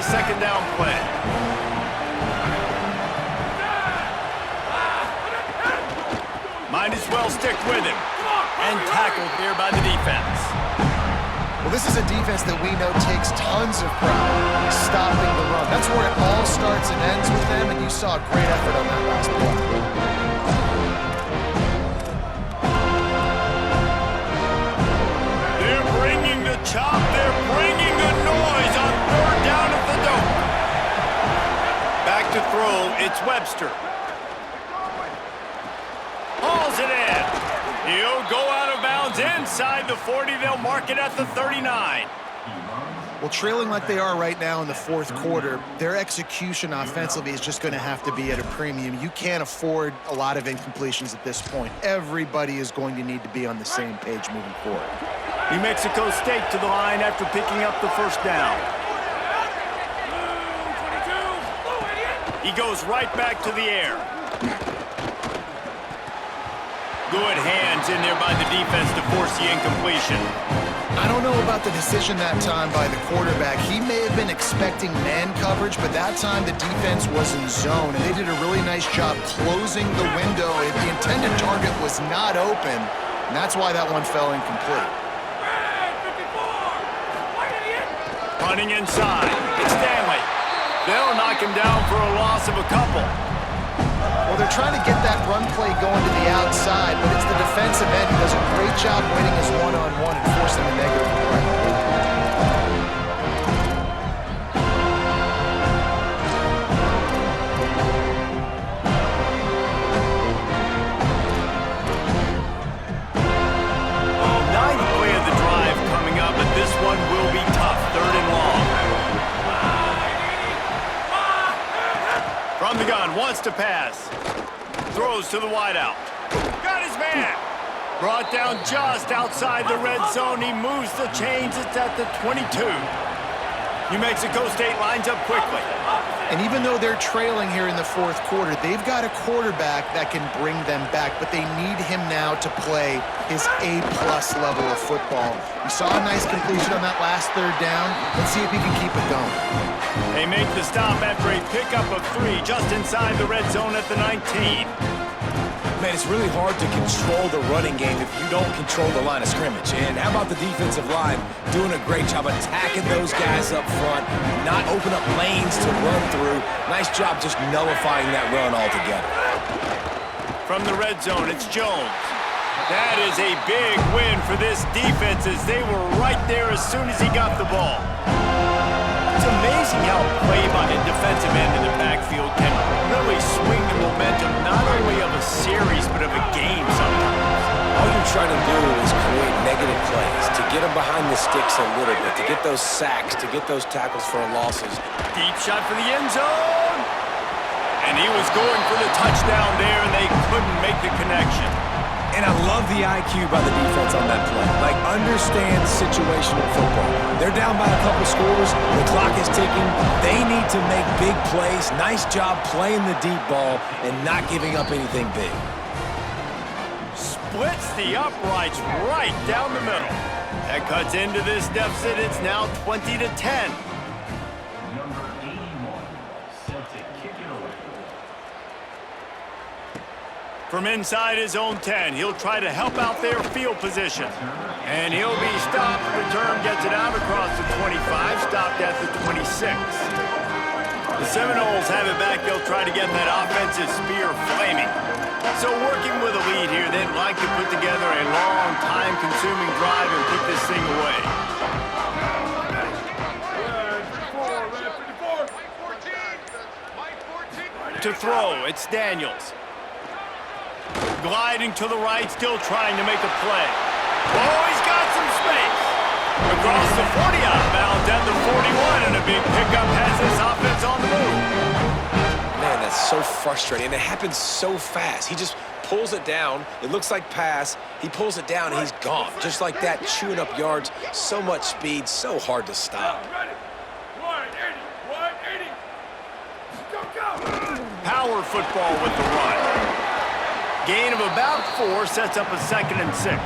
second down play. Might as well stick with him. And tackled here by the defense. Well, this is a defense that we know takes tons of pride stopping the run. That's where it all starts and ends with them, and you saw a great effort on that last play. They're bringing the chop. They're bringing the noise on third down at the dome. Back to throw. It's Webster. Hauls it in. He'll go out of bounds inside the 40. They'll mark it at the 39. Well, trailing like they are right now in the fourth quarter, their execution offensively is just going to have to be at a premium. You can't afford a lot of incompletions at this point. Everybody is going to need to be on the same page moving forward. New Mexico State to the line after picking up the first down. He goes right back to the air. Good hands in there by the defense to force the incompletion. I don't know about the decision that time by the quarterback. He may have been expecting man coverage, but that time the defense was in zone, and they did a really nice job closing the window. The intended target was not open, and that's why that one fell incomplete. Punting inside. It's Stanley. They'll knock him down for a loss of a couple. Well, they're trying to get that run play going to the outside, but it's the defensive end who does a great job winning his one-on-one and forcing a negative play. Ninth play of the drive coming up, but this one will be tough. Third and long. From the gun, wants to pass. Throws to the wideout. Got his man. Brought down just outside the red zone. He moves the chains. It's at the 22. New Mexico State lines up quickly. And even though they're trailing here in the fourth quarter, they've got a quarterback that can bring them back, but they need him now to play his A-plus level of football. We saw a nice completion on that last third down. Let's see if he can keep it going. They make the stop after a pickup of 3 just inside the red zone at the 19. Man, it's really hard to control the running game if you don't control the line of scrimmage. And how about the defensive line doing a great job attacking those guys up front, not open up lanes to run through. Nice job just nullifying that run altogether. From the red zone, it's Jones. That is a big win for this defense as they were right there as soon as he got the ball. It's amazing how play by a defensive end in the backfield can really swing the momentum not only of a series but of a game sometimes. All you're trying to do is create negative plays, to get them behind the sticks a little bit, to get those sacks, to get those tackles for losses. Deep shot for the end zone. And he was going for the touchdown there, and they couldn't make the connection. And I love the IQ by the defense on that play. Like, understand situational football. They're down by a couple scores. The clock is ticking. They need to make big plays. Nice job playing the deep ball and not giving up anything big. Splits the uprights right down the middle. That cuts into this deficit. It's now 20-10. From inside his own 10, he'll try to help out their field position. And he'll be stopped. Return gets it out across the 25, stopped at the 26. The Seminoles have it back. They'll try to get that offensive spear flaming. So working with a lead here, they'd like to put together a long, time-consuming drive and put this thing away. To throw, it's Daniels. Gliding to the right, still trying to make a play. Oh, he's got some space. Across the 40 out of bounds at the 41, and a big pickup has this offense on the move. Man, that's so frustrating, and it happens so fast. He just pulls it down. It looks like pass. He pulls it down, and he's gone. Just like that, chewing up yards. So much speed, so hard to stop. Power football with the run. Gain of about 4 sets up a 2nd and 6.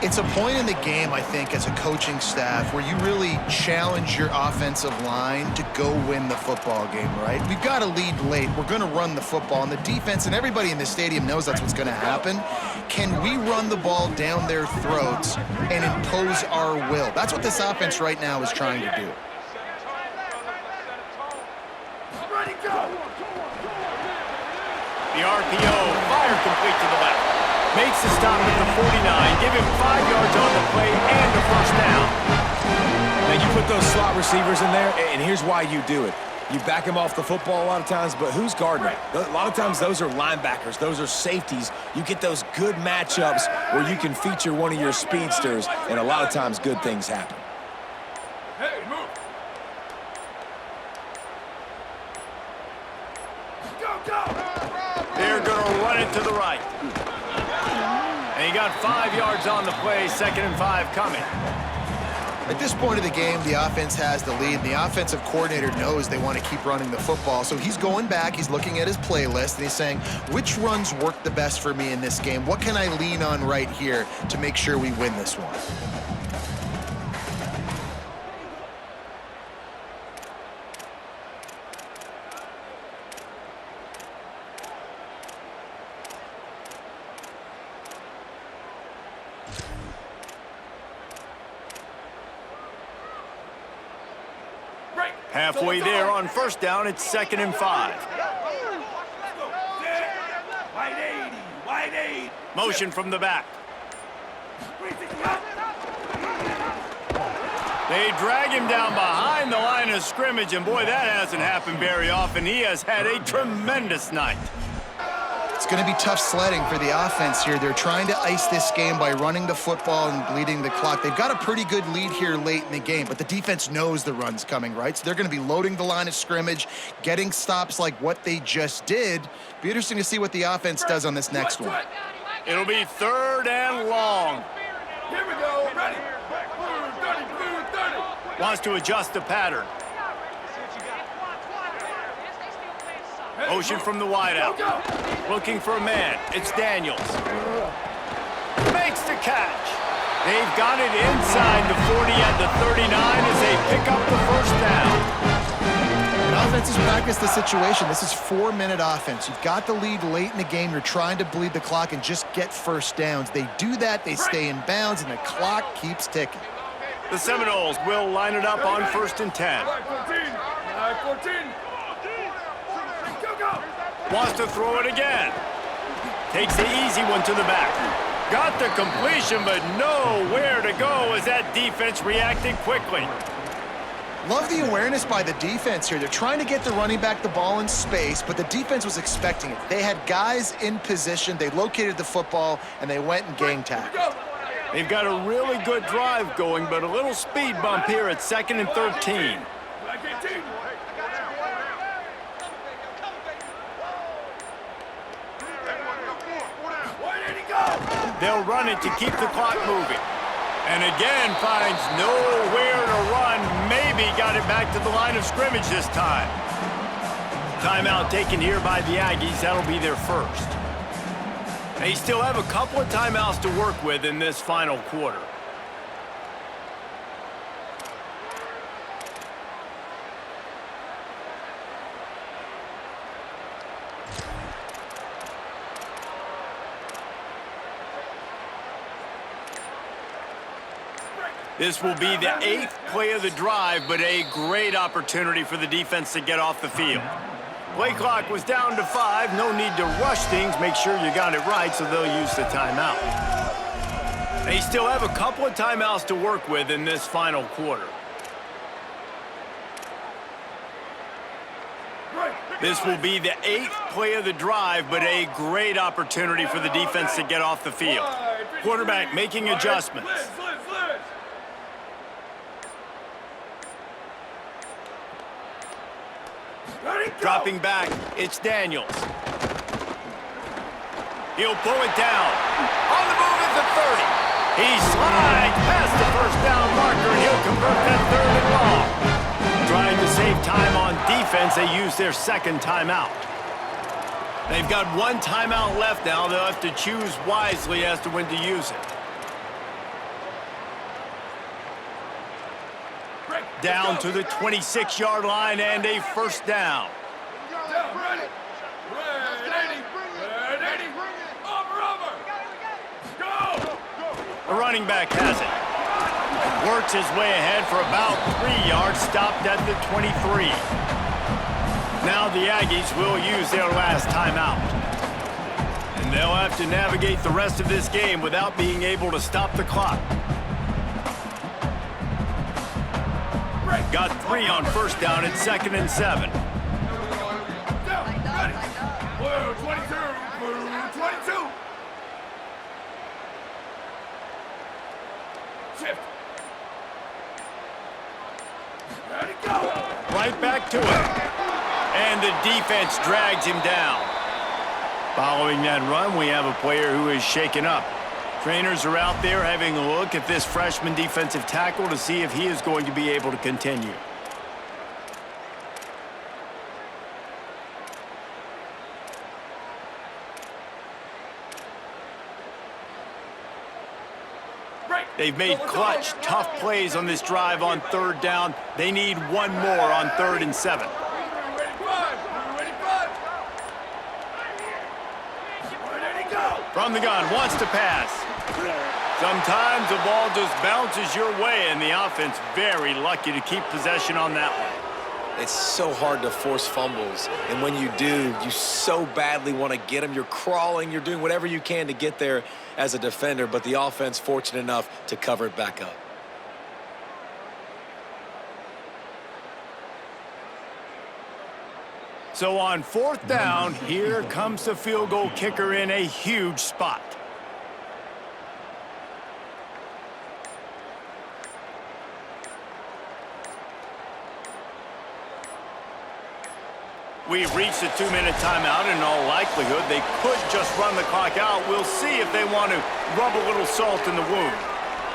It's a point in the game, I think, as a coaching staff where you really challenge your offensive line to go win the football game, right? We've got a lead late. We're going to run the football, and the defense and everybody in the stadium knows that's what's going to happen. Can we run the ball down their throats and impose our will? That's what this offense right now is trying to do. The RPO, fire complete to the left. Makes the stop at the 49, give him 5 yards on the play and a first down. Now, you put those slot receivers in there, and here's why you do it. You back them off the football a lot of times, but who's guarding it? A lot of times those are linebackers, those are safeties. You get those good matchups where you can feature one of your speedsters, and a lot of times good things happen. Hey, move. They're going to run it to the right. And he got 5 yards on the play, 2nd and 5 coming. At this point of the game, the offense has the lead. The offensive coordinator knows they want to keep running the football. So he's going back, he's looking at his playlist, and he's saying, which runs work the best for me in this game? What can I lean on right here to make sure we win this one? Halfway there on first down, it's 2nd and 5. Wide 80. Motion from the back. They drag him down behind the line of scrimmage, and boy, that hasn't happened very often. He has had a tremendous night. It's going to be tough sledding for the offense here. They're trying to ice this game by running the football and bleeding the clock. They've got a pretty good lead here late in the game, but the defense knows the run's coming, right? So they're going to be loading the line of scrimmage, getting stops like what they just did. Be interesting to see what the offense does on this next one. It'll be 3rd and long. Here we go. Ready. 30. Wants to adjust the pattern. Motion from the wideout. Looking for a man. It's Daniels. Makes the catch. They've got it inside the 40 at the 39 as they pick up the first down. And offense has practiced the situation. This is 4-minute offense. You've got the lead late in the game. You're trying to bleed the clock and just get first downs. They do that. They stay in bounds, and the clock keeps ticking. The Seminoles will line it up on 1st and 10. 14. Wants to throw it again. Takes the easy one to the back. Got the completion, but nowhere to go as that defense reacted quickly. Love the awareness by the defense here. They're trying to get the running back the ball in space, but the defense was expecting it. They had guys in position. They located the football, and they went and gang tackled. They've got a really good drive going, but a little speed bump here at 2nd and 13. They'll run it to keep the clock moving. And again, finds nowhere to run. Maybe got it back to the line of scrimmage this time. Timeout taken here by the Aggies. That'll be their first. They still have a couple of timeouts to work with in this final quarter. This will be the 8th play of the drive, but a great opportunity for the defense to get off the field. Play clock was down to 5. No need to rush things. Make sure you got it right, so they'll use the timeout. They still have a couple of timeouts to work with in this final quarter. This will be the 8th play of the drive, but a great opportunity for the defense to get off the field. Quarterback making adjustments. Dropping back, it's Daniels. He'll pull it down. On the move at the 30. He slides past the first down marker, and he'll convert that 3rd and long. Trying to save time on defense, they use their 2nd timeout. They've got 1 timeout left now. They'll have to choose wisely as to when to use it. Down to the 26-yard line and a first down. Down, ready. Ready. Ready. Over. Go. The running back has it. Works his way ahead for about 3 yards, stopped at the 23. Now the Aggies will use their last timeout. And they'll have to navigate the rest of this game without being able to stop the clock. Got 3 on first down at 2nd and 7. Down, ready. Blue 22. Blue 22. Shift. Ready, go. Right back to it. And the defense drags him down. Following that run, we have a player who is shaken up. Trainers are out there having a look at this freshman defensive tackle to see if he is going to be able to continue. They've made clutch, tough plays on this drive on 3rd down. They need one more on 3rd and 7. From the gun, wants to pass. Sometimes the ball just bounces your way, and the offense very lucky to keep possession on that one. It's so hard to force fumbles, and when you do, you so badly want to get them. You're crawling, you're doing whatever you can to get there as a defender, but the offense fortunate enough to cover it back up. So on 4th down, here comes the field goal kicker in a huge spot. We've reached a 2-minute timeout. In all likelihood, they could just run the clock out. We'll see if they want to rub a little salt in the wound.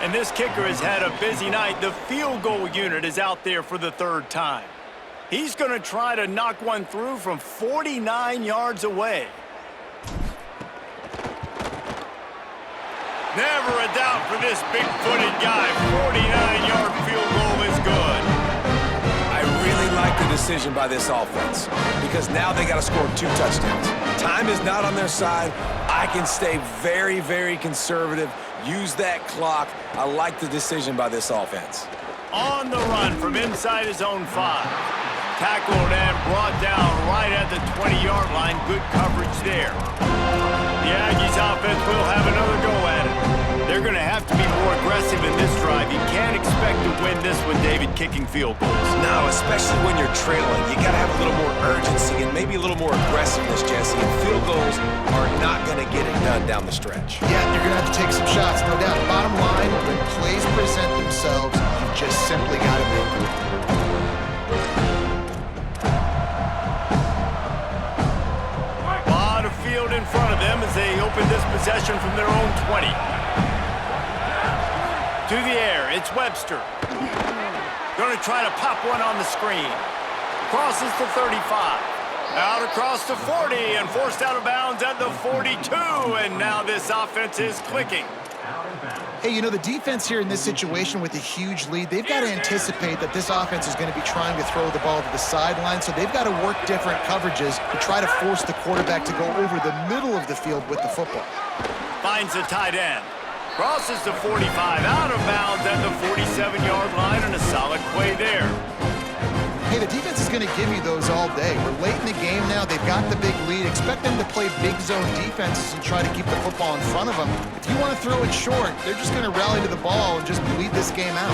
And this kicker has had a busy night. The field goal unit is out there for the 3rd time. He's going to try to knock one through from 49 yards away. Never a doubt for this big-footed guy. 49-yard field goal is good. I really like the decision by this offense because now they got to score 2 touchdowns. Time is not on their side. I can stay very, very conservative, use that clock. I like the decision by this offense. On the run from inside his own 5. Tackled and brought down right at the 20-yard line. Good coverage there. The Aggies offense will have another go at it. They're going to have to be more aggressive in this drive. You can't expect to win this one, David, kicking field goals. No, especially when you're trailing. You got to have a little more urgency and maybe a little more aggressiveness, Jesse. And field goals are not going to get it done down the stretch. Yeah, you're going to have to take some shots, no doubt. Bottom line, when plays present themselves, you just simply got to make them. In front of them as they open this possession from their own 20. To the air, it's Webster. Going to try to pop one on the screen. Crosses the 35. Out across the 40 and forced out of bounds at the 42. And now this offense is clicking. Hey, you know, the defense here in this situation with a huge lead, they've got to anticipate that this offense is going to be trying to throw the ball to the sideline, so they've got to work different coverages to try to force the quarterback to go over the middle of the field with the football. Finds the tight end. Crosses the 45, out of bounds at the 47-yard line, and a solid play there. Hey, the defense is going to give you those all day. We're late in the game now. They've got the big lead. Expect them to play big zone defenses and try to keep the football in front of them. If you want to throw it short, they're just going to rally to the ball and just bleed this game out.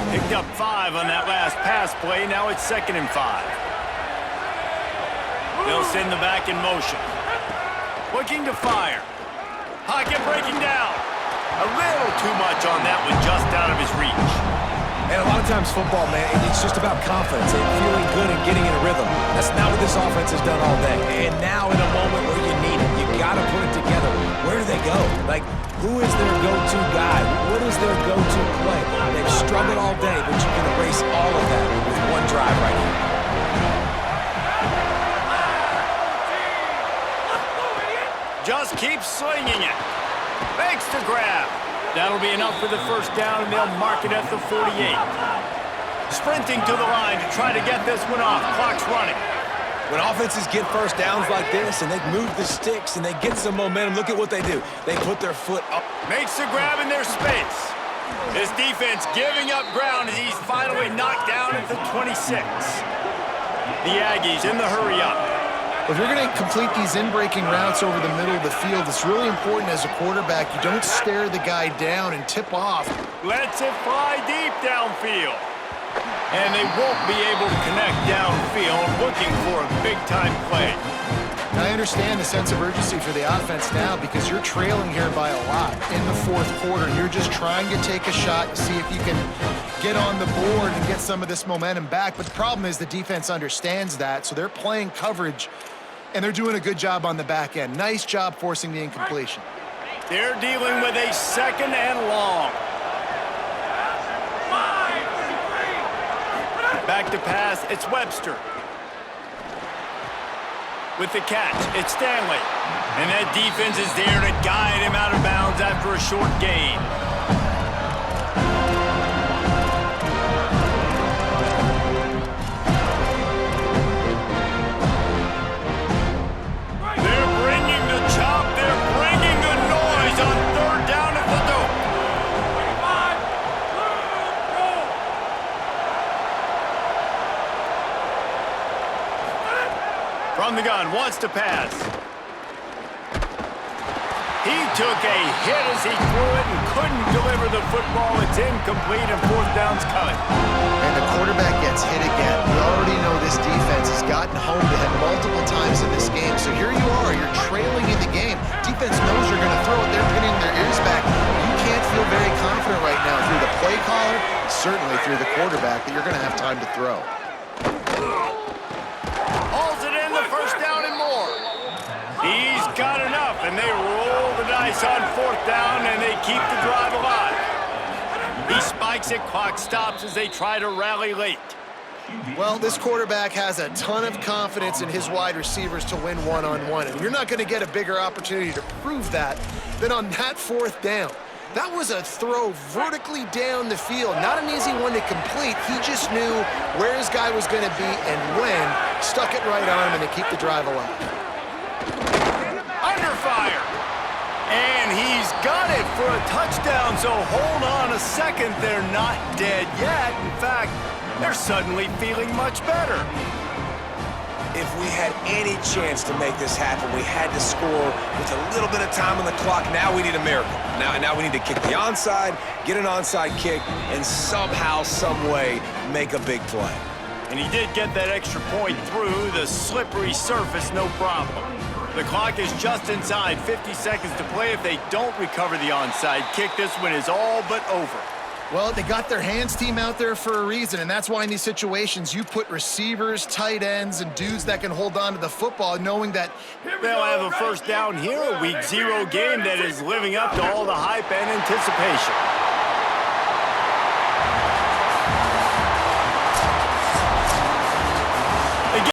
Picked up 5 on that last pass play. Now it's 2nd and 5. They'll send the back in motion. Looking to fire. Pocket breaking down. A little too much on that one, just out of his reach. And a lot of times football, man, it's just about confidence and feeling good and getting in a rhythm. That's not what this offense has done all day. And now in a moment where you need it, you got to put it together. Where do they go? Like, who is their go-to guy? What is their go-to play? They've struggled all day, but you can erase all of that with one drive right here. Just keep slinging it. Makes the grab. That'll be enough for the first down, and they'll mark it at the 48. Sprinting to the line to try to get this one off. Clock's running. When offenses get first downs like this and they move the sticks and they get some momentum, look at what they do. They put their foot up. Makes the grab in their space. This defense giving up ground as he's finally knocked down at the 26. The Aggies in the hurry up. If you're going to complete these in-breaking routes over the middle of the field, it's really important as a quarterback you don't stare the guy down and tip off. Lets it fly deep downfield. And they won't be able to connect downfield, looking for a big-time play. I understand the sense of urgency for the offense now because you're trailing here by a lot in the fourth quarter. You're just trying to take a shot to see if you can get on the board and get some of this momentum back. But the problem is the defense understands that, so they're playing coverage, and they're doing a good job on the back end. Nice job forcing the incompletion. They're dealing with a 2nd and long. Back to pass, it's Webster. With the catch, it's Stanley. And that defense is there to guide him out of bounds after a short gain. They're bringing the chop, they're bringing the noise on 3rd down at the dope. From the gun, wants to pass. He took a hit as he threw it and couldn't deliver the football. It's incomplete and 4th down's coming. And the quarterback gets hit again. We already know this defense has gotten home to him multiple times in this game. So here you are, you're trailing in the game. Defense knows you're going to throw it. They're pinning their ears back. You can't feel very confident right now through the play caller, certainly through the quarterback, that you're going to have time to throw. Hauls it in, the 1st down and more. He's got enough, and they roll the dice on 4th down, and they keep the drive alive. He spikes it, clock stops as they try to rally late. Well, this quarterback has a ton of confidence in his wide receivers to win one-on-one, and you're not going to get a bigger opportunity to prove that than on that 4th down. That was a throw vertically down the field. Not an easy one to complete. He just knew where his guy was going to be and when. Stuck it right on him and to keep the drive alive. Under fire. And he's got it for a touchdown, so hold on a second. They're not dead yet. In fact, they're suddenly feeling much better. If we had any chance to make this happen, we had to score with a little bit of time on the clock. Now we need a miracle. Now we need to kick the onside, get an onside kick, and somehow, some way, make a big play. And he did get that extra point through the slippery surface, no problem. The clock is just inside, 50 seconds to play. If they don't recover the onside kick, this one is all but over. Well, they got their hands team out there for a reason, and that's why in these situations you put receivers, tight ends, and dudes that can hold on to the football, knowing that they'll have a 1st down here, a week 0 game that is living up to all the hype and anticipation.